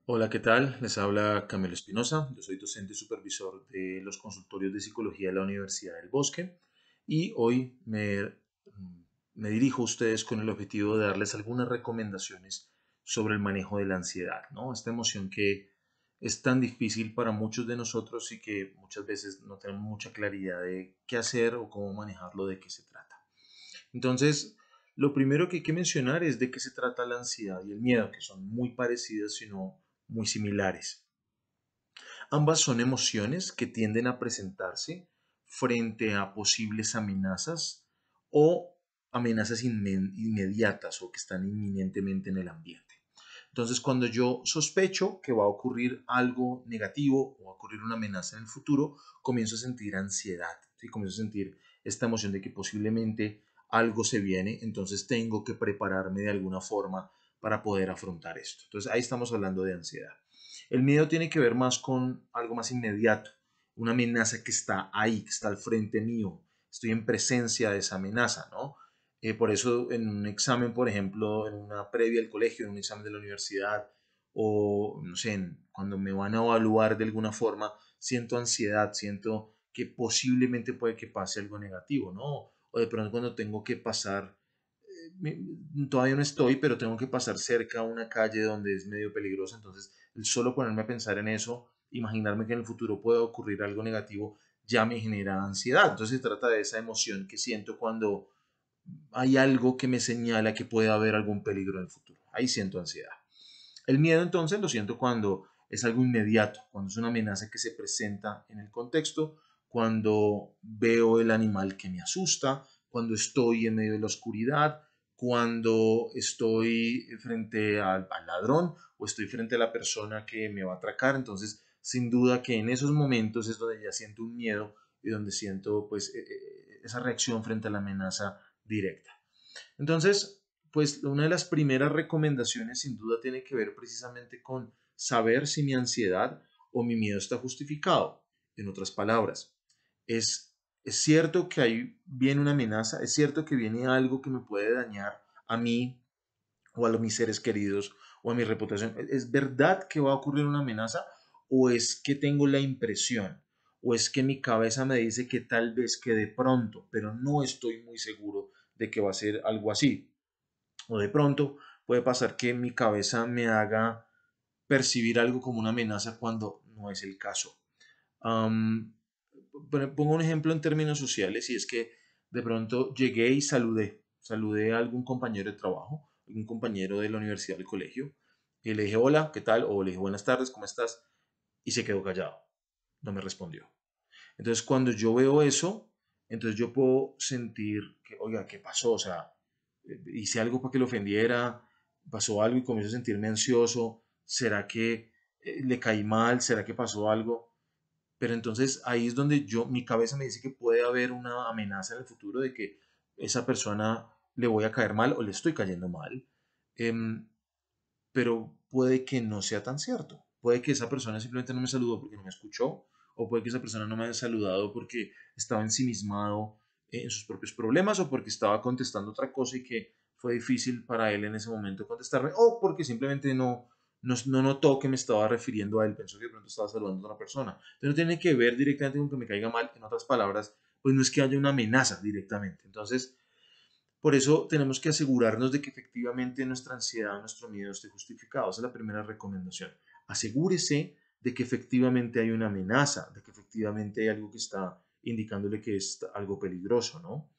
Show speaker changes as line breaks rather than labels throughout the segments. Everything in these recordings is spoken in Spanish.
Hola, ¿qué tal? Les habla Camilo Espinosa. Yo soy docente y supervisor de los consultorios de psicología de la Universidad del Bosque y hoy me dirijo a ustedes con el objetivo de darles algunas recomendaciones sobre el manejo de la ansiedad, ¿no? Esta emoción que es tan difícil para muchos de nosotros y que muchas veces no tenemos mucha claridad de qué hacer o cómo manejarlo, de qué se trata. Entonces, lo primero que hay que mencionar es de qué se trata la ansiedad y el miedo, que son muy parecidos, sino muy similares. Ambas son emociones que tienden a presentarse frente a posibles amenazas o amenazas inmediatas o que están inminentemente en el ambiente. Entonces, cuando yo sospecho que va a ocurrir algo negativo o va a ocurrir una amenaza en el futuro, comienzo a sentir ansiedad, ¿sí? Comienzo a sentir esta emoción de que posiblemente algo se viene, entonces tengo que prepararme de alguna forma para poder afrontar esto. Entonces, ahí estamos hablando de ansiedad. El miedo tiene que ver más con algo más inmediato, una amenaza que está ahí, que está al frente mío, estoy en presencia de esa amenaza, ¿no? Por eso en un examen, por ejemplo, en una previa del colegio, en un examen de la universidad, o no sé, cuando me van a evaluar de alguna forma, siento ansiedad, siento que posiblemente puede que pase algo negativo, ¿no? O de pronto cuando tengo que pasar, todavía no estoy, pero tengo que pasar cerca a una calle donde es medio peligrosa, entonces el solo ponerme a pensar en eso, imaginarme que en el futuro puede ocurrir algo negativo, ya me genera ansiedad. Entonces se trata de esa emoción que siento cuando hay algo que me señala que puede haber algún peligro en el futuro. Ahí siento ansiedad. El miedo entonces lo siento cuando es algo inmediato, cuando es una amenaza que se presenta en el contexto, cuando veo el animal que me asusta, cuando estoy en medio de la oscuridad, cuando estoy frente al ladrón o estoy frente a la persona que me va a atracar. Entonces, sin duda que en esos momentos es donde ya siento un miedo y donde siento pues esa reacción frente a la amenaza directa. Entonces, pues una de las primeras recomendaciones sin duda tiene que ver precisamente con saber si mi ansiedad o mi miedo está justificado. En otras palabras, es cierto que ahí viene una amenaza, es cierto que viene algo que me puede dañar a mí o a mis seres queridos o a mi reputación. ¿Es verdad que va a ocurrir una amenaza o es que tengo la impresión o es que mi cabeza me dice que tal vez que de pronto, pero no estoy muy seguro de que va a ser algo así? O de pronto puede pasar que mi cabeza me haga percibir algo como una amenaza cuando no es el caso. Um, Pongo un ejemplo en términos sociales y es que de pronto llegué y saludé a algún compañero de trabajo, algún compañero de la universidad del colegio, y le dije hola, ¿qué tal? O le dije buenas tardes, ¿cómo estás? Y se quedó callado, no me respondió. Entonces cuando yo veo eso, entonces yo puedo sentir que, oiga, ¿qué pasó? O sea, hice algo para que lo ofendiera, pasó algo y comienzo a sentirme ansioso, ¿será que le caí mal? ¿Será que pasó algo? Pero entonces ahí es donde mi cabeza me dice que puede haber una amenaza en el futuro de que esa persona le voy a caer mal o le estoy cayendo mal. Em, pero puede que no sea tan cierto. Puede que esa persona simplemente no me saludó porque no me escuchó, o puede que esa persona no me haya saludado porque estaba ensimismado en sus propios problemas, o porque estaba contestando otra cosa y que fue difícil para él en ese momento contestarme, o porque simplemente no notó que me estaba refiriendo a él, pensó que de pronto estaba saludando a otra persona. Entonces no tiene que ver directamente con que me caiga mal, en otras palabras, pues no es que haya una amenaza directamente. Entonces, por eso tenemos que asegurarnos de que efectivamente nuestra ansiedad, nuestro miedo esté justificado. Esa es la primera recomendación. Asegúrese de que efectivamente hay una amenaza, de que efectivamente hay algo que está indicándole que es algo peligroso, ¿no?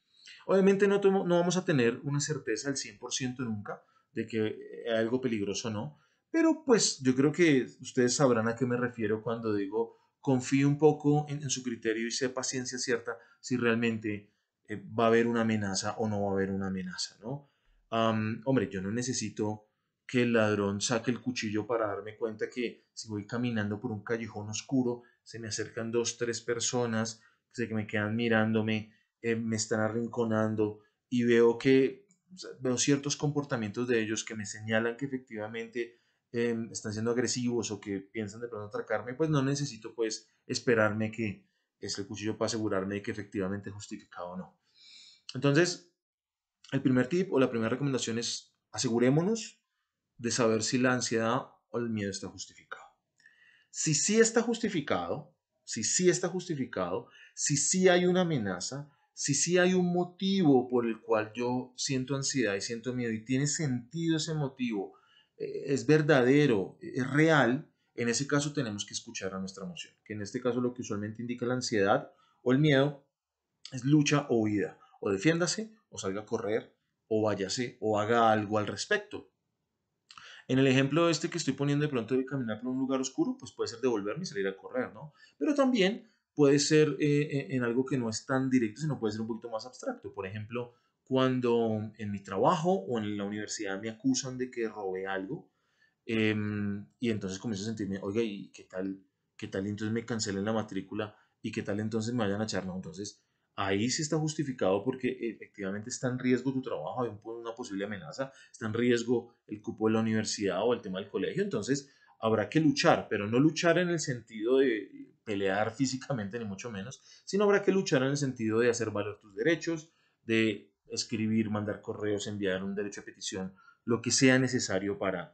Obviamente no vamos a tener una certeza al 100% nunca de que hay algo peligroso o no, pero pues yo creo que ustedes sabrán a qué me refiero cuando digo confíe un poco en su criterio y sepa ciencia cierta si realmente va a haber una amenaza o no va a haber una amenaza, ¿no? Hombre, yo no necesito que el ladrón saque el cuchillo para darme cuenta que si voy caminando por un callejón oscuro, se me acercan dos, tres personas, que me quedan mirándome, me están arrinconando y veo que o sea, veo ciertos comportamientos de ellos que me señalan que efectivamente están siendo agresivos o que piensan de pronto atracarme, pues no necesito pues esperarme que es el cuchillo para asegurarme de que efectivamente es justificado o no. Entonces, el primer tip o la primera recomendación es asegurémonos de saber si la ansiedad o el miedo está justificado. Si sí está justificado, si sí está justificado, si sí hay una amenaza, si sí hay un motivo por el cual yo siento ansiedad y siento miedo y tiene sentido ese motivo, es verdadero, es real, en ese caso tenemos que escuchar a nuestra emoción, que en este caso lo que usualmente indica la ansiedad o el miedo es lucha o huida, o defiéndase, o salga a correr, o váyase, o haga algo al respecto. En el ejemplo este que estoy poniendo de pronto de caminar por un lugar oscuro, pues puede ser devolverme y salir a correr, ¿no? Pero también puede ser en algo que no es tan directo, sino puede ser un poquito más abstracto. Por ejemplo, cuando en mi trabajo o en la universidad me acusan de que robé algo, y entonces comienzo a sentirme, oiga, ¿y qué tal? ¿Qué tal? Y entonces me cancelen la matrícula y qué tal entonces me vayan a echar, no, entonces ahí sí está justificado porque efectivamente está en riesgo tu trabajo, hay una posible amenaza, está en riesgo el cupo de la universidad o el tema del colegio, entonces habrá que luchar, pero no luchar en el sentido de pelear físicamente ni mucho menos, sino habrá que luchar en el sentido de hacer valer tus derechos, de escribir, mandar correos, enviar un derecho a petición, lo que sea necesario para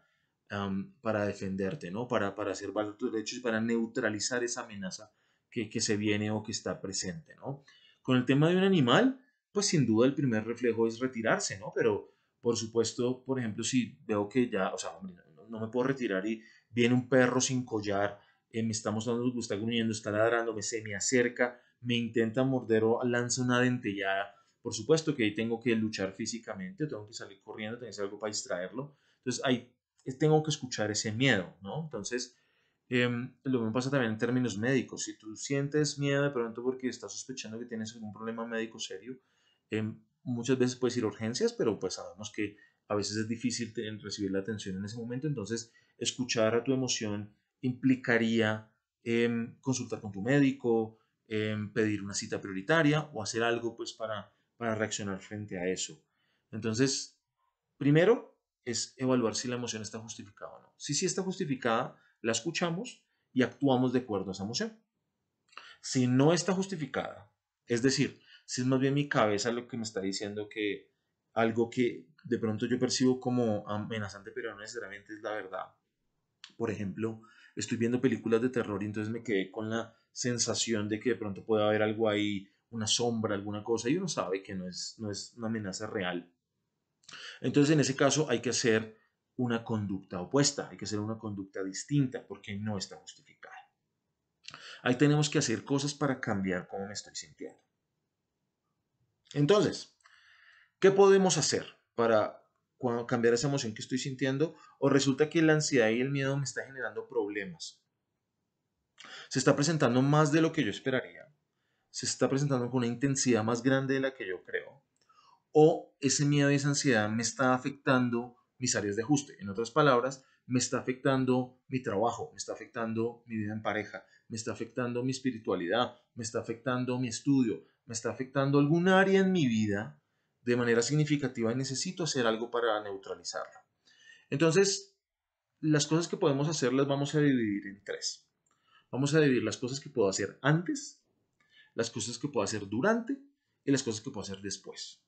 defenderte, ¿no? Para hacer valer tus derechos y para neutralizar esa amenaza que se viene o que está presente, ¿no? Con el tema de un animal, pues sin duda el primer reflejo es retirarse, ¿no? Pero por supuesto, por ejemplo, si veo que ya, o sea, hombre, no me puedo retirar y viene un perro sin collar, me está mostrando, me está gruñendo, está ladrando, se me acerca, me intenta morder o lanza una dentellada. Por supuesto que ahí tengo que luchar físicamente, tengo que salir corriendo, tengo que hacer algo para distraerlo. Entonces ahí tengo que escuchar ese miedo, ¿no? Entonces, lo mismo pasa también en términos médicos. Si tú sientes miedo de pronto porque estás sospechando que tienes algún problema médico serio, muchas veces puedes ir a urgencias, pero pues sabemos que a veces es difícil recibir la atención en ese momento. Entonces, escuchar a tu emoción implicaría consultar con tu médico, pedir una cita prioritaria o hacer algo pues para reaccionar frente a eso. Entonces, primero es evaluar si la emoción está justificada o no. Si sí está justificada, la escuchamos y actuamos de acuerdo a esa emoción. Si no está justificada, es decir, si es más bien mi cabeza lo que me está diciendo que algo que de pronto yo percibo como amenazante, pero no necesariamente es la verdad. Por ejemplo, estoy viendo películas de terror y entonces me quedé con la sensación de que de pronto puede haber algo ahí, una sombra, alguna cosa, y uno sabe que no es una amenaza real. Entonces, en ese caso, hay que hacer una conducta opuesta, hay que hacer una conducta distinta porque no está justificada. Ahí tenemos que hacer cosas para cambiar cómo me estoy sintiendo. Entonces, ¿qué podemos hacer para cambiar esa emoción que estoy sintiendo? O resulta que la ansiedad y el miedo me está generando problemas. Se está presentando más de lo que yo esperaría. Se está presentando con una intensidad más grande de la que yo creo. O ese miedo y esa ansiedad me está afectando mis áreas de ajuste. En otras palabras, me está afectando mi trabajo, me está afectando mi vida en pareja, me está afectando mi espiritualidad, me está afectando mi estudio, me está afectando algún área en mi vida de manera significativa y necesito hacer algo para neutralizarlo. Entonces, las cosas que podemos hacer las vamos a dividir en tres. Vamos a dividir las cosas que puedo hacer antes, las cosas que puedo hacer durante y las cosas que puedo hacer después.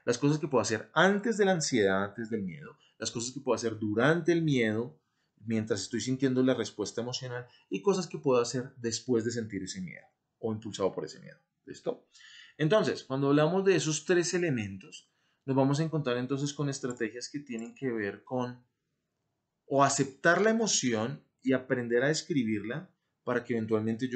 Las cosas que puedo hacer antes de la ansiedad, antes del miedo, las cosas que puedo hacer durante el miedo, mientras estoy sintiendo la respuesta emocional, y cosas que puedo hacer después de sentir ese miedo o impulsado por ese miedo. ¿Listo? Entonces, cuando hablamos de esos tres elementos, nos vamos a encontrar entonces con estrategias que tienen que ver con o aceptar la emoción y aprender a describirla para que eventualmente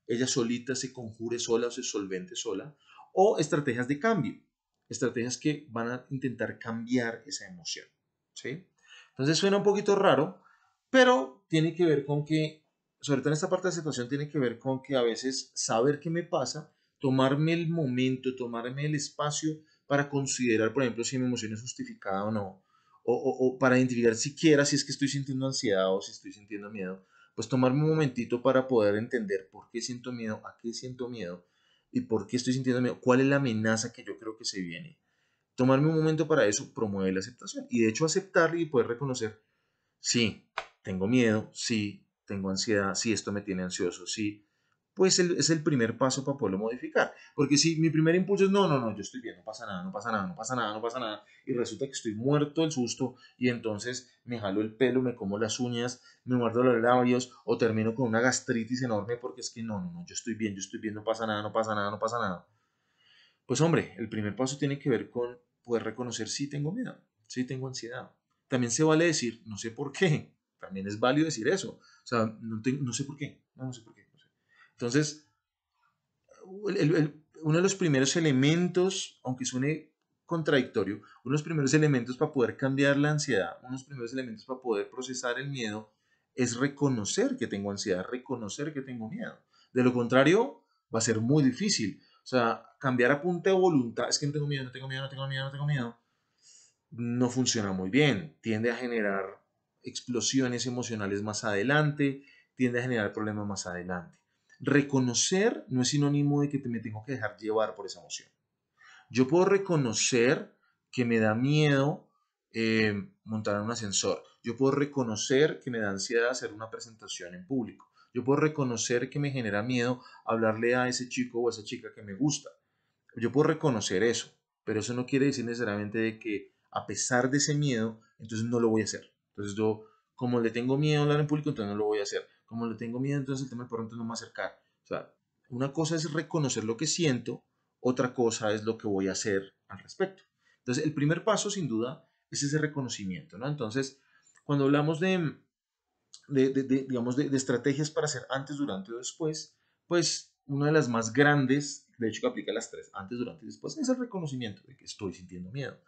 ella solita se conjure sola o se solvente sola, o estrategias de cambio, estrategias que van a intentar cambiar esa emoción, ¿sí? Entonces suena un poquito raro, pero tiene que ver con que, sobre todo en esta parte de la situación, tiene que ver con que a veces saber qué me pasa, tomarme el momento, tomarme el espacio para considerar, por ejemplo, si mi emoción es justificada o no, o para identificar siquiera si es que estoy sintiendo ansiedad o si estoy sintiendo miedo, pues tomarme un momentito para poder entender por qué siento miedo, a qué siento miedo y por qué estoy sintiendo miedo, cuál es la amenaza que yo creo que se viene. Tomarme un momento para eso promueve la aceptación y de hecho aceptar y poder reconocer, sí, tengo miedo, sí, tengo ansiedad, sí, esto me tiene ansioso, sí, pues es el primer paso para poderlo modificar. Porque si mi primer impulso es, no, yo estoy bien, no pasa nada, no pasa nada, no pasa nada, no pasa nada, y resulta que estoy muerto del susto y entonces me jalo el pelo, me como las uñas, me muerdo los labios o termino con una gastritis enorme porque es que no, yo estoy bien, no pasa nada, no pasa nada, no pasa nada. Pues hombre, el primer paso tiene que ver con poder reconocer si tengo miedo, si tengo ansiedad. También se vale decir, no sé por qué. También es válido decir eso. O sea, no sé por qué. No sé por qué. No sé. Entonces, uno de los primeros elementos, aunque suene contradictorio, uno de los primeros elementos para poder cambiar la ansiedad, uno de los primeros elementos para poder procesar el miedo, es reconocer que tengo ansiedad, reconocer que tengo miedo. De lo contrario, va a ser muy difícil. O sea, cambiar a punta de voluntad, es que no tengo miedo, no tengo miedo, no tengo miedo, no tengo miedo, no funciona muy bien. Tiende a generar explosiones emocionales más adelante, tiende a generar problemas más adelante. Reconocer no es sinónimo de que me tengo que dejar llevar por esa emoción. Yo puedo reconocer que me da miedo montar en un ascensor. Yo puedo reconocer que me da ansiedad hacer una presentación en público. Yo puedo reconocer que me genera miedo hablarle a ese chico o a esa chica que me gusta. Yo puedo reconocer eso, pero eso no quiere decir necesariamente de que a pesar de ese miedo, entonces no lo voy a hacer. Entonces yo, como le tengo miedo a hablar en público, entonces no lo voy a hacer. Como le tengo miedo, entonces el tema del perro, entonces no me voy a acercar. O sea, una cosa es reconocer lo que siento, otra cosa es lo que voy a hacer al respecto. Entonces, el primer paso, sin duda, es ese reconocimiento, ¿no? Entonces, cuando hablamos digamos, de estrategias para hacer antes, durante o después, pues una de las más grandes, de hecho que aplica las tres, antes, durante y después, es el reconocimiento de que estoy sintiendo miedo,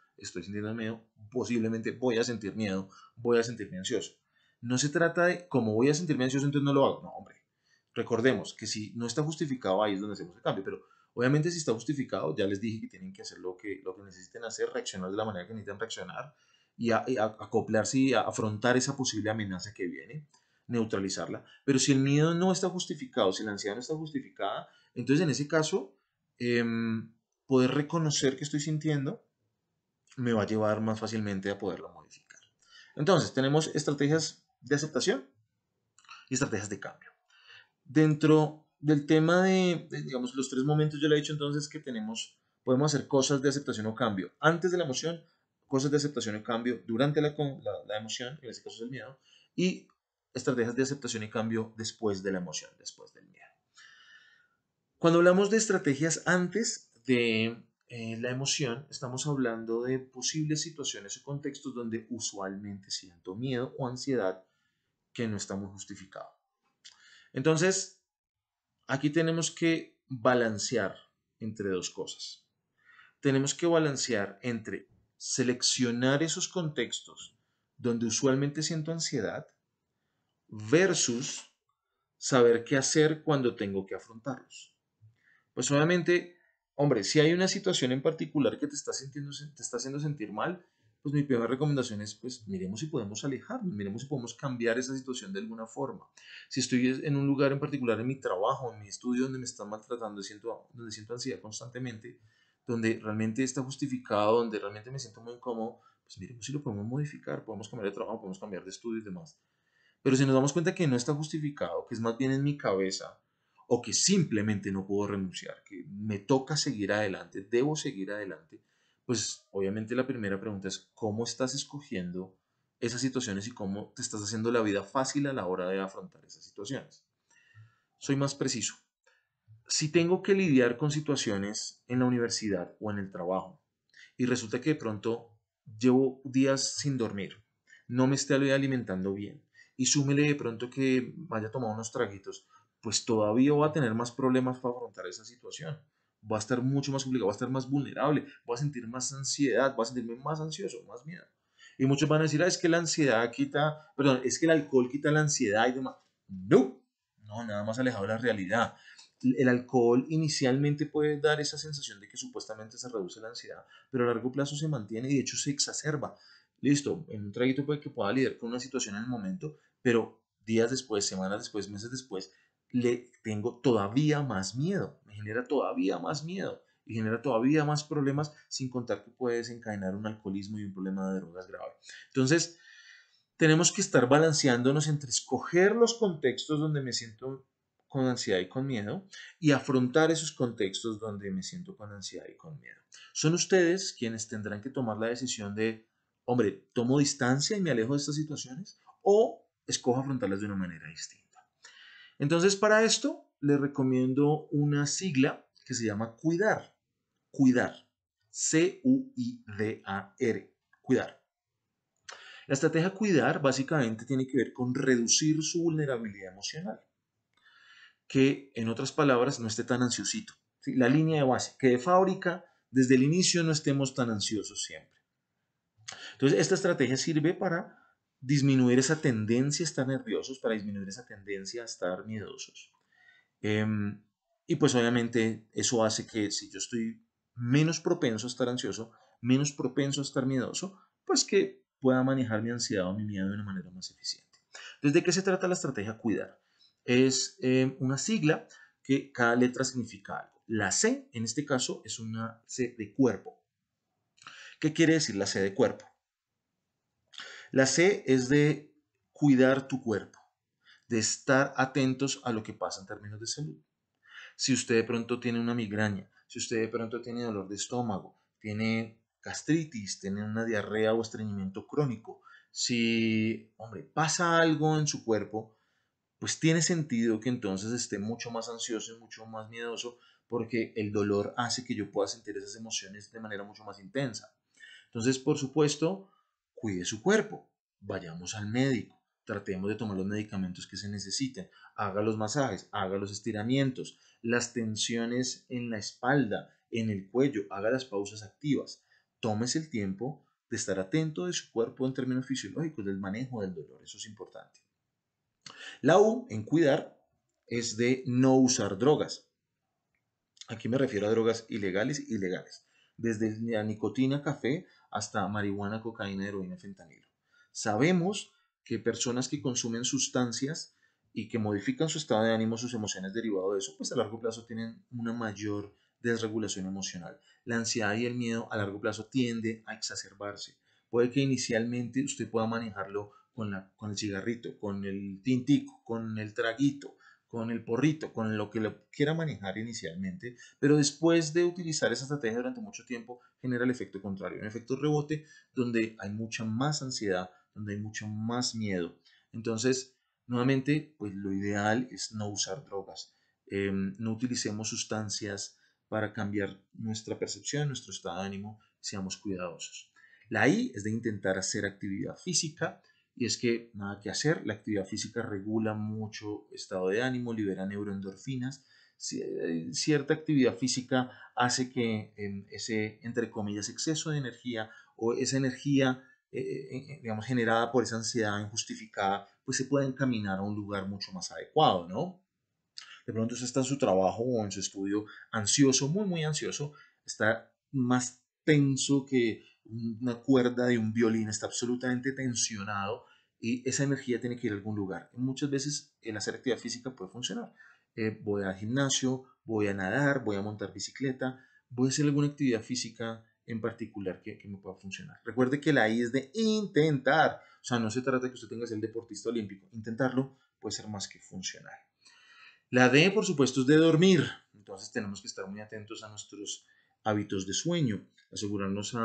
posiblemente voy a sentir miedo, voy a sentirme ansioso. No se trata de, como voy a sentirme ansioso, entonces no lo hago. No, hombre, recordemos que si no está justificado, ahí es donde hacemos el cambio, pero obviamente si está justificado, ya les dije que tienen que hacer lo que necesiten hacer, reaccionar de la manera que necesitan reaccionar y acoplarse y a afrontar esa posible amenaza que viene, neutralizarla. Pero si el miedo no está justificado, si la ansiedad no está justificada, entonces en ese caso, eh, poder reconocer que estoy sintiendo me va a llevar más fácilmente a poderlo modificar. Entonces, tenemos estrategias de aceptación y estrategias de cambio. Dentro del tema digamos, los tres momentos, yo le he dicho entonces que podemos hacer cosas de aceptación o cambio antes de la emoción, cosas de aceptación o cambio durante la emoción, en este caso es el miedo, y estrategias de aceptación y cambio después de la emoción, después del miedo. Cuando hablamos de estrategias antes de la emoción, estamos hablando de posibles situaciones o contextos donde usualmente siento miedo o ansiedad que no está muy justificado. Entonces, aquí tenemos que balancear entre dos cosas. Tenemos que balancear entre seleccionar esos contextos donde usualmente siento ansiedad versus saber qué hacer cuando tengo que afrontarlos. Pues obviamente, hombre, si hay una situación en particular que te está haciendo sentir mal, pues mi primera recomendación es, pues miremos si podemos alejarnos, miremos si podemos cambiar esa situación de alguna forma. Si estoy en un lugar en particular, en mi trabajo, en mi estudio, donde me están maltratando, donde siento ansiedad constantemente, donde realmente está justificado, donde realmente me siento muy incómodo, pues miremos si lo podemos modificar, podemos cambiar de trabajo, podemos cambiar de estudio y demás. Pero si nos damos cuenta que no está justificado, que es más bien en mi cabeza, o que simplemente no puedo renunciar, que me toca seguir adelante, debo seguir adelante, pues obviamente la primera pregunta es cómo estás escogiendo esas situaciones y cómo te estás haciendo la vida fácil a la hora de afrontar esas situaciones. Soy más preciso. Si tengo que lidiar con situaciones en la universidad o en el trabajo y resulta que de pronto llevo días sin dormir, no me estoy alimentando bien y súmele de pronto que vaya a tomar unos traguitos, pues todavía voy a tener más problemas para afrontar esa situación. Va a estar mucho más complicado, va a estar más vulnerable, voy a sentir más ansiedad, voy a sentirme más ansioso, más miedo. Y muchos van a decir, es que la ansiedad quita, perdón, es que el alcohol quita la ansiedad y demás. No, no, nada más alejado de la realidad. El alcohol inicialmente puede dar esa sensación de que supuestamente se reduce la ansiedad, pero a largo plazo se mantiene y de hecho se exacerba. Listo, en un traguito puede que pueda lidiar con una situación en el momento, pero días después, semanas después, meses después, le tengo todavía más miedo, me genera todavía más miedo y genera todavía más problemas, sin contar que puede desencadenar un alcoholismo y un problema de drogas grave. Entonces, tenemos que estar balanceándonos entre escoger los contextos donde me siento con ansiedad y con miedo y afrontar esos contextos donde me siento con ansiedad y con miedo. Son ustedes quienes tendrán que tomar la decisión de, hombre, ¿tomo distancia y me alejo de estas situaciones o escojo afrontarlas de una manera distinta? Entonces, para esto, les recomiendo una sigla que se llama cuidar. Cuidar. C-U-I-D-A-R. Cuidar. La estrategia cuidar básicamente tiene que ver con reducir su vulnerabilidad emocional. Que, en otras palabras, no esté tan ansiosito. ¿Sí? La línea de base, que de fábrica, desde el inicio no estemos tan ansiosos siempre. Entonces, esta estrategia sirve para disminuir esa tendencia a estar nerviosos, para disminuir esa tendencia a estar miedosos. Y pues obviamente eso hace que si yo estoy menos propenso a estar ansioso, menos propenso a estar miedoso, pues que pueda manejar mi ansiedad o mi miedo de una manera más eficiente. Entonces, ¿de qué se trata la estrategia cuidar? Es una sigla que cada letra significa algo. La C, en este caso, es una C de cuerpo. ¿Qué quiere decir la C de cuerpo? La C es de cuidar tu cuerpo, de estar atentos a lo que pasa en términos de salud. Si usted de pronto tiene una migraña, si usted de pronto tiene dolor de estómago, tiene gastritis, tiene una diarrea o estreñimiento crónico, si, hombre, pasa algo en su cuerpo, pues tiene sentido que entonces esté mucho más ansioso y mucho más miedoso porque el dolor hace que yo pueda sentir esas emociones de manera mucho más intensa. Entonces, por supuesto, cuide su cuerpo, vayamos al médico, tratemos de tomar los medicamentos que se necesiten, haga los masajes, haga los estiramientos, las tensiones en la espalda, en el cuello, haga las pausas activas. Tómese el tiempo de estar atento de su cuerpo en términos fisiológicos, del manejo del dolor, eso es importante. La U en cuidar es de no usar drogas. Aquí me refiero a drogas ilegales y legales, desde la nicotina, café, hasta marihuana, cocaína, heroína, fentanilo. Sabemos que personas que consumen sustancias y que modifican su estado de ánimo, sus emociones derivado de eso, pues a largo plazo tienen una mayor desregulación emocional. La ansiedad y el miedo a largo plazo tiende a exacerbarse. Puede que inicialmente usted pueda manejarlo con el cigarrito, con el tintico, con el traguito, con el porrito, con lo que lo quiera manejar inicialmente, pero después de utilizar esa estrategia durante mucho tiempo genera el efecto contrario, un efecto rebote donde hay mucha más ansiedad, donde hay mucho más miedo. Entonces, nuevamente, pues lo ideal es no usar drogas, no utilicemos sustancias para cambiar nuestra percepción, nuestro estado de ánimo, seamos cuidadosos. La I es de intentar hacer actividad física, y es que nada que hacer, la actividad física regula mucho estado de ánimo, libera neuroendorfinas. Cierta actividad física hace que ese, entre comillas, exceso de energía o esa energía, digamos, generada por esa ansiedad injustificada, pues se pueda encaminar a un lugar mucho más adecuado, ¿no? De pronto usted está en su trabajo o en su estudio ansioso, muy, muy ansioso, está más tenso que una cuerda de un violín, está absolutamente tensionado y esa energía tiene que ir a algún lugar. Y muchas veces el hacer actividad física puede funcionar. Voy al gimnasio, voy a nadar, voy a montar bicicleta, voy a hacer alguna actividad física en particular que me pueda funcionar. Recuerde que la I es de intentar, o sea, no se trata de que usted tenga que ser el deportista olímpico, intentarlo puede ser más que funcional. La D, por supuesto, es de dormir. Entonces tenemos que estar muy atentos a nuestros hábitos de sueño, asegurarnos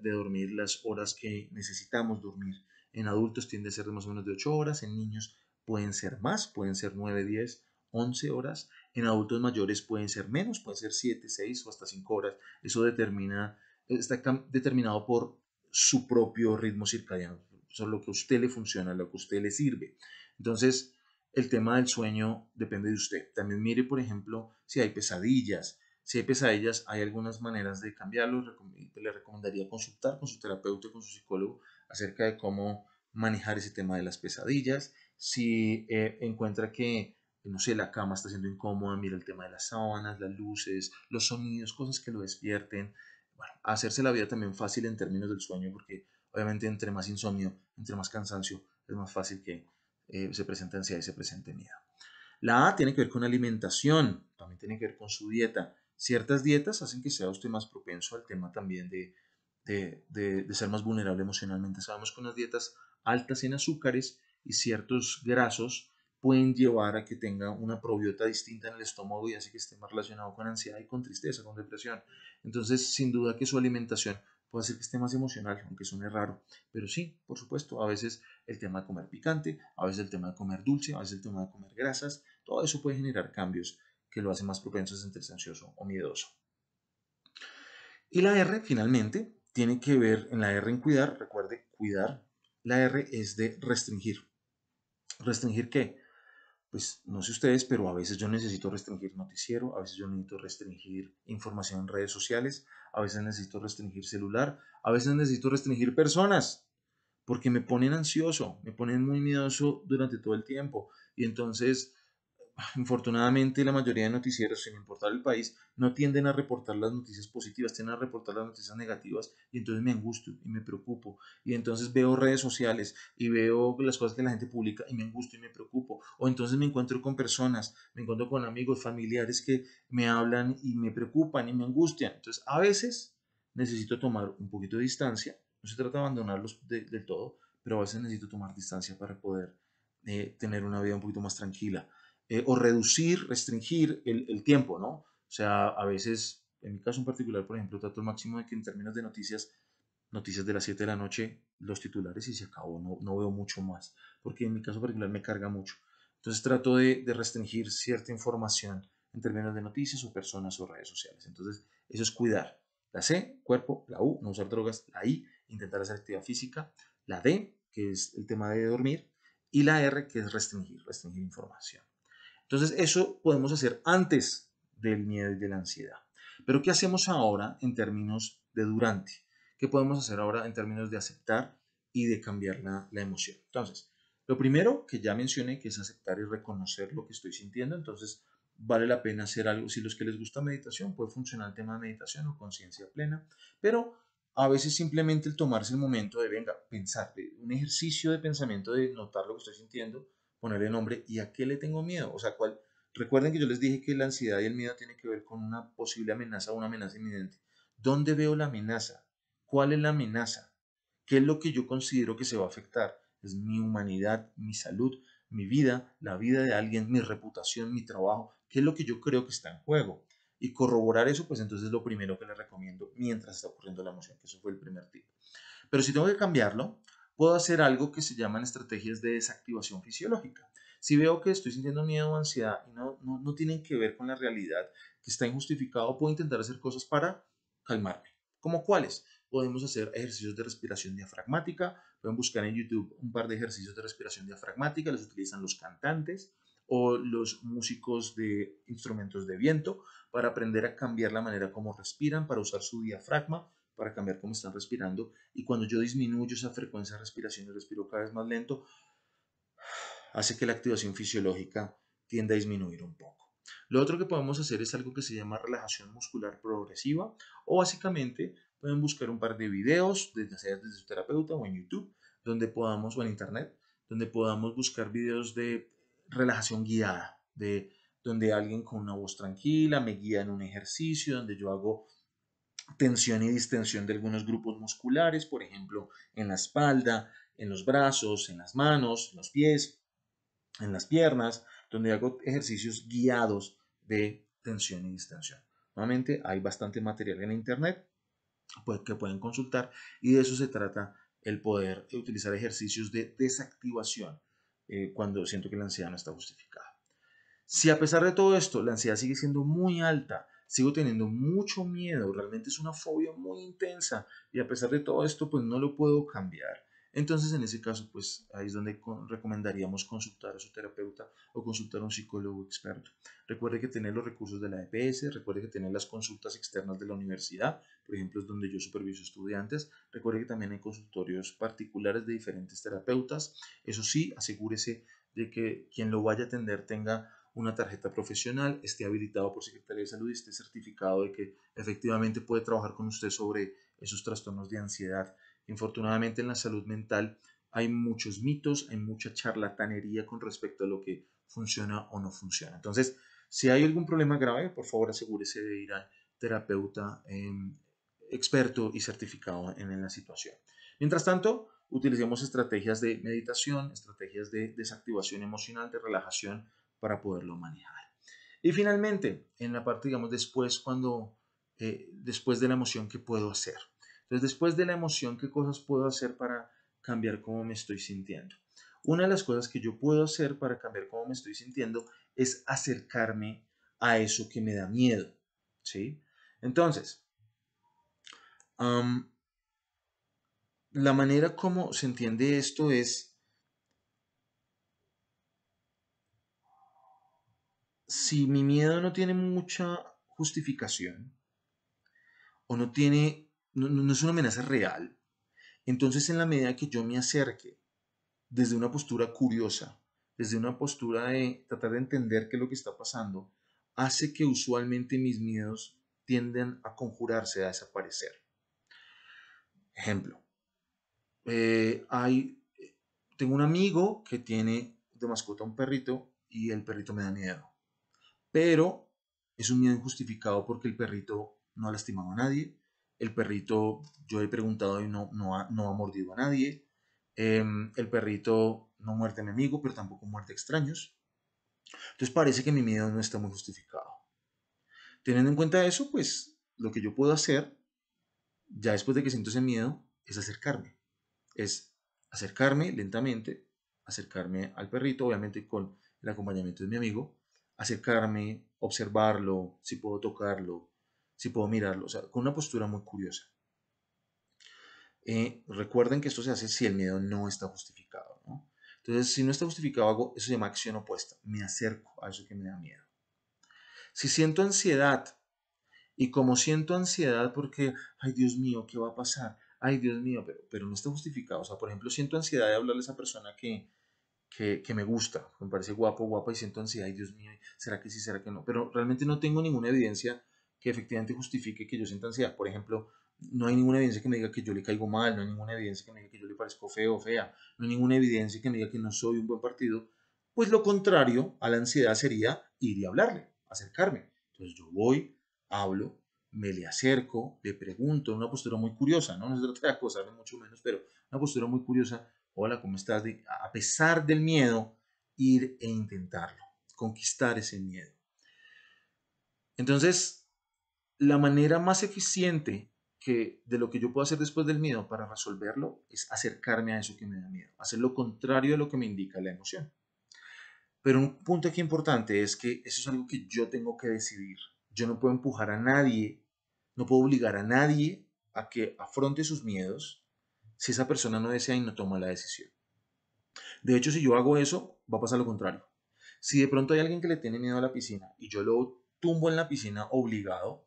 de dormir las horas que necesitamos dormir. En adultos tiende a ser de más o menos de 8 horas, en niños pueden ser más, pueden ser 9, 10, 11 horas. En adultos mayores pueden ser menos, pueden ser 7, 6 o hasta 5 horas. Eso está determinado por su propio ritmo circadiano, lo que a usted le funciona, lo que a usted le sirve. Entonces, el tema del sueño depende de usted. También mire, por ejemplo, si hay pesadillas. Si hay pesadillas, hay algunas maneras de cambiarlo. Le recomendaría consultar con su terapeuta, con su psicólogo, acerca de cómo manejar ese tema de las pesadillas. Si encuentra que, no sé, la cama está siendo incómoda, mira el tema de las sábanas, las luces, los sonidos, cosas que lo despierten. Bueno, hacerse la vida también fácil en términos del sueño, porque obviamente entre más insomnio, entre más cansancio, es más fácil que se presenta ansiedad y se presente miedo. La A tiene que ver con alimentación, también tiene que ver con su dieta. Ciertas dietas hacen que sea usted más propenso al tema también de ser más vulnerable emocionalmente. Sabemos que unas dietas altas en azúcares y ciertos grasos pueden llevar a que tenga una probiota distinta en el estómago y así que esté más relacionado con ansiedad y con tristeza, con depresión. Entonces, sin duda que su alimentación puede hacer que esté más emocional, aunque suene raro. Pero sí, por supuesto, a veces el tema de comer picante, a veces el tema de comer dulce, a veces el tema de comer grasas, todo eso puede generar cambios que lo hacen más propenso a sentirse ansioso o miedoso. Y la R, finalmente, tiene que ver en la R en cuidar, recuerde, cuidar. La R es de restringir. ¿Restringir qué? Pues no sé ustedes, pero a veces yo necesito restringir noticiero, a veces yo necesito restringir información en redes sociales, a veces necesito restringir celular, a veces necesito restringir personas, porque me ponen ansioso, me ponen muy miedoso durante todo el tiempo. Y entonces infortunadamente, la mayoría de noticieros, sin importar el país, no tienden a reportar las noticias positivas, tienden a reportar las noticias negativas y entonces me angustio y me preocupo. Y entonces veo redes sociales y veo las cosas que la gente publica y me angustio y me preocupo. O entonces me encuentro con personas, me encuentro con amigos, familiares que me hablan y me preocupan y me angustian. Entonces, a veces necesito tomar un poquito de distancia. No se trata de abandonarlos del todo, pero a veces necesito tomar distancia para poder tener una vida un poquito más tranquila o reducir, restringir el tiempo, ¿no? O sea, a veces, en mi caso en particular, por ejemplo, trato al máximo de que en términos de noticias, noticias de las 7 de la noche, los titulares y se acabó, no veo mucho más, porque en mi caso particular me carga mucho. Entonces trato de restringir cierta información en términos de noticias o personas o redes sociales. Entonces, eso es cuidar. La C, cuerpo, la U, no usar drogas, la I, intentar hacer actividad física, la D, que es el tema de dormir, y la R, que es restringir, restringir información. Entonces, eso podemos hacer antes del miedo y de la ansiedad. Pero, ¿qué hacemos ahora en términos de durante? ¿Qué podemos hacer ahora en términos de aceptar y de cambiar la emoción? Entonces, lo primero que ya mencioné, que es aceptar y reconocer lo que estoy sintiendo. Entonces, vale la pena hacer algo. Si los que les gusta meditación, puede funcionar el tema de meditación o conciencia plena. Pero a veces simplemente el tomarse el momento de, venga, pensar, un ejercicio de pensamiento de notar lo que estoy sintiendo, ponerle nombre y a qué le tengo miedo. O sea, cuál. Recuerden que yo les dije que la ansiedad y el miedo tienen que ver con una posible amenaza o una amenaza inminente. ¿Dónde veo la amenaza? ¿Cuál es la amenaza? ¿Qué es lo que yo considero que se va a afectar? Es mi humanidad, mi salud, mi vida, la vida de alguien, mi reputación, mi trabajo. ¿Qué es lo que yo creo que está en juego? Y corroborar eso, pues entonces es lo primero que les recomiendo mientras está ocurriendo la emoción, que eso fue el primer tip. Pero si tengo que cambiarlo, puedo hacer algo que se llaman estrategias de desactivación fisiológica. Si veo que estoy sintiendo miedo o ansiedad y no tienen que ver con la realidad, que está injustificado, puedo intentar hacer cosas para calmarme. ¿Cómo cuáles? Podemos hacer ejercicios de respiración diafragmática. Pueden buscar en YouTube un par de ejercicios de respiración diafragmática. Los utilizan los cantantes o los músicos de instrumentos de viento para aprender a cambiar la manera como respiran, para usar su diafragma para cambiar cómo están respirando. Y cuando yo disminuyo esa frecuencia de respiración y respiro cada vez más lento, hace que la activación fisiológica tienda a disminuir un poco. Lo otro que podemos hacer es algo que se llama relajación muscular progresiva o básicamente pueden buscar un par de videos, ya sea desde su terapeuta o en YouTube, donde podamos, o en internet, donde podamos buscar videos de relajación guiada, donde alguien con una voz tranquila me guía en un ejercicio, donde yo hago tensión y distensión de algunos grupos musculares, por ejemplo, en la espalda, en los brazos, en las manos, en los pies, en las piernas, donde hago ejercicios guiados de tensión y distensión. Nuevamente, hay bastante material en internet que pueden consultar y de eso se trata el poder utilizar ejercicios de desactivación cuando siento que la ansiedad no está justificada. Si a pesar de todo esto la ansiedad sigue siendo muy alta, sigo teniendo mucho miedo, realmente es una fobia muy intensa y a pesar de todo esto pues no lo puedo cambiar. Entonces en ese caso pues ahí es donde recomendaríamos consultar a su terapeuta o consultar a un psicólogo experto. Recuerde que tener los recursos de la EPS, recuerde que tener las consultas externas de la universidad, por ejemplo es donde yo superviso estudiantes, recuerde que también hay consultorios particulares de diferentes terapeutas, eso sí, asegúrese de que quien lo vaya a atender tenga una tarjeta profesional, esté habilitado por Secretaría de Salud y esté certificado de que efectivamente puede trabajar con usted sobre esos trastornos de ansiedad. Infortunadamente en la salud mental hay muchos mitos, hay mucha charlatanería con respecto a lo que funciona o no funciona. Entonces, si hay algún problema grave, por favor asegúrese de ir al terapeuta experto y certificado en la situación. Mientras tanto, utilicemos estrategias de meditación, estrategias de desactivación emocional, de relajación para poderlo manejar. Y finalmente, en la parte, digamos, después de la emoción, ¿qué puedo hacer? Entonces, después de la emoción, ¿qué cosas puedo hacer para cambiar cómo me estoy sintiendo? Una de las cosas que yo puedo hacer para cambiar cómo me estoy sintiendo es acercarme a eso que me da miedo, ¿sí? Entonces, la manera como se entiende esto es, si mi miedo no tiene mucha justificación o no es una amenaza real, entonces en la medida que yo me acerque desde una postura curiosa, desde una postura de tratar de entender qué es lo que está pasando, hace que usualmente mis miedos tienden a conjurarse, a desaparecer. Ejemplo, eh, hay, tengo un amigo que tiene de mascota un perrito y el perrito me da miedo, pero es un miedo injustificado porque el perrito no ha lastimado a nadie, el perrito, yo he preguntado y no ha mordido a nadie, el perrito no muerde a mi amigo, pero tampoco muerde a extraños. Entonces parece que mi miedo no está muy justificado. Teniendo en cuenta eso, pues lo que yo puedo hacer, ya después de que siento ese miedo, es acercarme. Es acercarme lentamente, acercarme al perrito, obviamente con el acompañamiento de mi amigo, acercarme, observarlo, si puedo tocarlo, si puedo mirarlo, o sea, con una postura muy curiosa. Recuerden que esto se hace si el miedo no está justificado, ¿no? Entonces, si no está justificado, eso se llama acción opuesta. Me acerco a eso que me da miedo. Si siento ansiedad, y como siento ansiedad porque, ay Dios mío, ¿qué va a pasar? Ay Dios mío, pero no está justificado. O sea, por ejemplo, siento ansiedad de hablarle a esa persona que me gusta, que me parece guapo, guapa, y siento ansiedad, ay Dios mío, ¿será que sí, será que no? Pero realmente no tengo ninguna evidencia que efectivamente justifique que yo sienta ansiedad. Por ejemplo, no hay ninguna evidencia que me diga que yo le caigo mal, no hay ninguna evidencia que me diga que yo le parezco feo o fea, no hay ninguna evidencia que me diga que no soy un buen partido. Pues lo contrario a la ansiedad sería ir y hablarle, acercarme. Entonces yo voy, hablo, me le acerco, le pregunto, en una postura muy curiosa, ¿no? No se trata de acosarme mucho menos, pero una postura muy curiosa. Hola, ¿cómo estás? A pesar del miedo, ir e intentarlo, conquistar ese miedo. Entonces, la manera más eficiente de lo que yo puedo hacer después del miedo para resolverlo es acercarme a eso que me da miedo, hacer lo contrario de lo que me indica la emoción. Pero un punto aquí importante es que eso es algo que yo tengo que decidir. Yo no puedo empujar a nadie, no puedo obligar a nadie a que afronte sus miedos si esa persona no desea y no toma la decisión. De hecho, si yo hago eso, va a pasar lo contrario. Si de pronto hay alguien que le tiene miedo a la piscina y yo lo tumbo en la piscina obligado,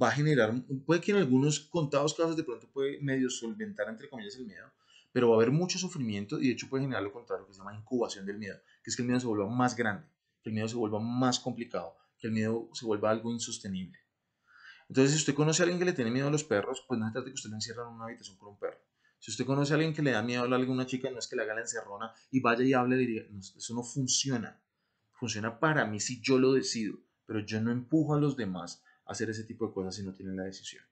va a generar, puede que en algunos contados casos de pronto puede medio solventar entre comillas el miedo, pero va a haber mucho sufrimiento y de hecho puede generar lo contrario, que se llama incubación del miedo, que es que el miedo se vuelva más grande, que el miedo se vuelva más complicado, que el miedo se vuelva algo insostenible. Entonces, si usted conoce a alguien que le tiene miedo a los perros, pues no se trata de que usted lo encierre en una habitación con un perro. Si usted conoce a alguien que le da miedo hablarle a alguna chica, no es que le haga la encerrona y vaya y hable, diría, no, eso no funciona. Funciona para mí si yo lo decido, pero yo no empujo a los demás a hacer ese tipo de cosas si no tienen la decisión.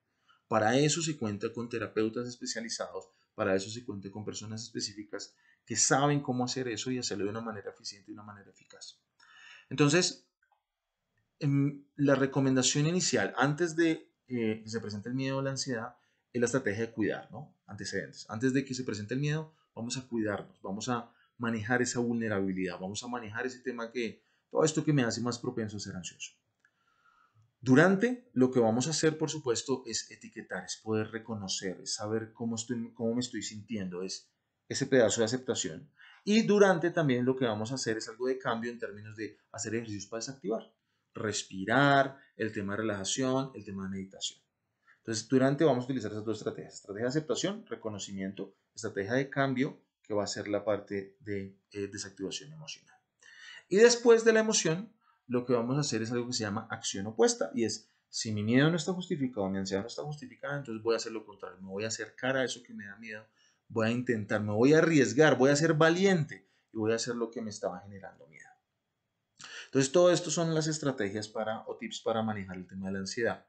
Para eso se cuenta con terapeutas especializados, para eso se cuenta con personas específicas que saben cómo hacer eso y hacerlo de una manera eficiente y de una manera eficaz. Entonces, la recomendación inicial, antes de que se presente el miedo o la ansiedad, es la estrategia de cuidar, ¿no? Antecedentes. Antes de que se presente el miedo, vamos a cuidarnos, vamos a manejar esa vulnerabilidad, vamos a manejar ese tema todo esto que me hace más propenso a ser ansioso. Durante, lo que vamos a hacer, por supuesto, es etiquetar, es poder reconocer, es saber cómo me estoy sintiendo, es ese pedazo de aceptación. Y durante también lo que vamos a hacer es algo de cambio en términos de hacer ejercicios para desactivar. Respirar, el tema de relajación, el tema de meditación. Entonces, durante vamos a utilizar esas dos estrategias. Estrategia de aceptación, reconocimiento, estrategia de cambio, que va a ser la parte de desactivación emocional. Y después de la emoción, lo que vamos a hacer es algo que se llama acción opuesta. Y es, si mi miedo no está justificado, mi ansiedad no está justificada, entonces voy a hacer lo contrario. Me voy a acercar a eso que me da miedo. Voy a intentar, me voy a arriesgar, voy a ser valiente y voy a hacer lo que me estaba generando miedo. Entonces, todo esto son las estrategias o tips para manejar el tema de la ansiedad.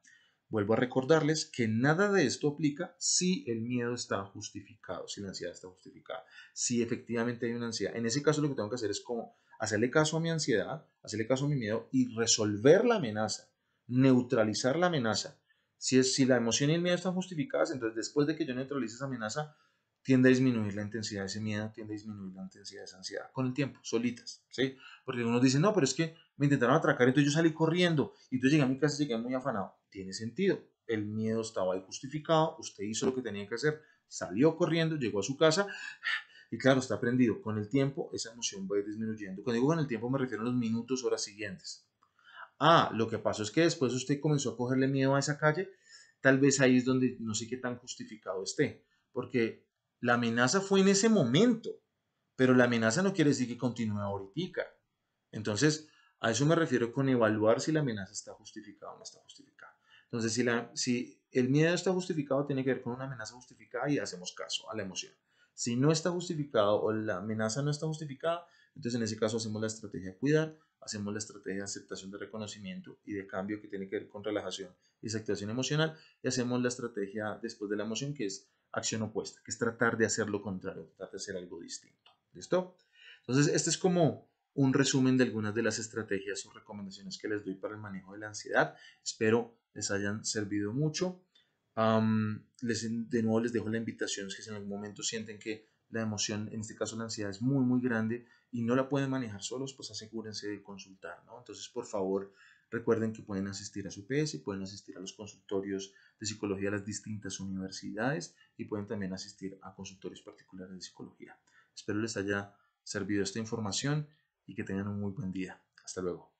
Vuelvo a recordarles que nada de esto aplica si el miedo está justificado, si la ansiedad está justificada, si efectivamente hay una ansiedad. En ese caso lo que tengo que hacer es como hacerle caso a mi ansiedad, hacerle caso a mi miedo y resolver la amenaza, neutralizar la amenaza. Si la emoción y el miedo están justificadas, entonces después de que yo neutralice esa amenaza, tiende a disminuir la intensidad de ese miedo, tiende a disminuir la intensidad de esa ansiedad con el tiempo, solitas, ¿sí? Porque uno dice, no, pero es que me intentaron atracar, entonces yo salí corriendo, y entonces llegué a mi casa y llegué muy afanado. Tiene sentido, el miedo estaba ahí justificado, usted hizo lo que tenía que hacer, salió corriendo, llegó a su casa, y claro, está aprendido. Con el tiempo, esa emoción va a ir disminuyendo. Cuando digo con el tiempo, me refiero a los minutos, horas siguientes. Ah, lo que pasó es que después usted comenzó a cogerle miedo a esa calle, tal vez ahí es donde no sé qué tan justificado esté, porque la amenaza fue en ese momento, pero la amenaza no quiere decir que continúe ahorita. Entonces, a eso me refiero con evaluar si la amenaza está justificada o no está justificada. Entonces, si el miedo está justificado, tiene que ver con una amenaza justificada y hacemos caso a la emoción. Si no está justificado o la amenaza no está justificada, entonces en ese caso hacemos la estrategia de cuidar, hacemos la estrategia de aceptación de reconocimiento y de cambio que tiene que ver con relajación y desactivación emocional y hacemos la estrategia después de la emoción que es acción opuesta, que es tratar de hacer lo contrario, tratar de hacer algo distinto. ¿Listo? Entonces, este es como un resumen de algunas de las estrategias o recomendaciones que les doy para el manejo de la ansiedad. Espero les hayan servido mucho. De nuevo les dejo la invitación si en algún momento sienten que la emoción, en este caso la ansiedad, es muy, muy grande y no la pueden manejar solos, pues asegúrense de consultar, ¿no? Entonces, por favor, recuerden que pueden asistir a su PS, pueden asistir a los consultorios de psicología de las distintas universidades y pueden también asistir a consultorios particulares de psicología. Espero les haya servido esta información y que tengan un muy buen día. Hasta luego.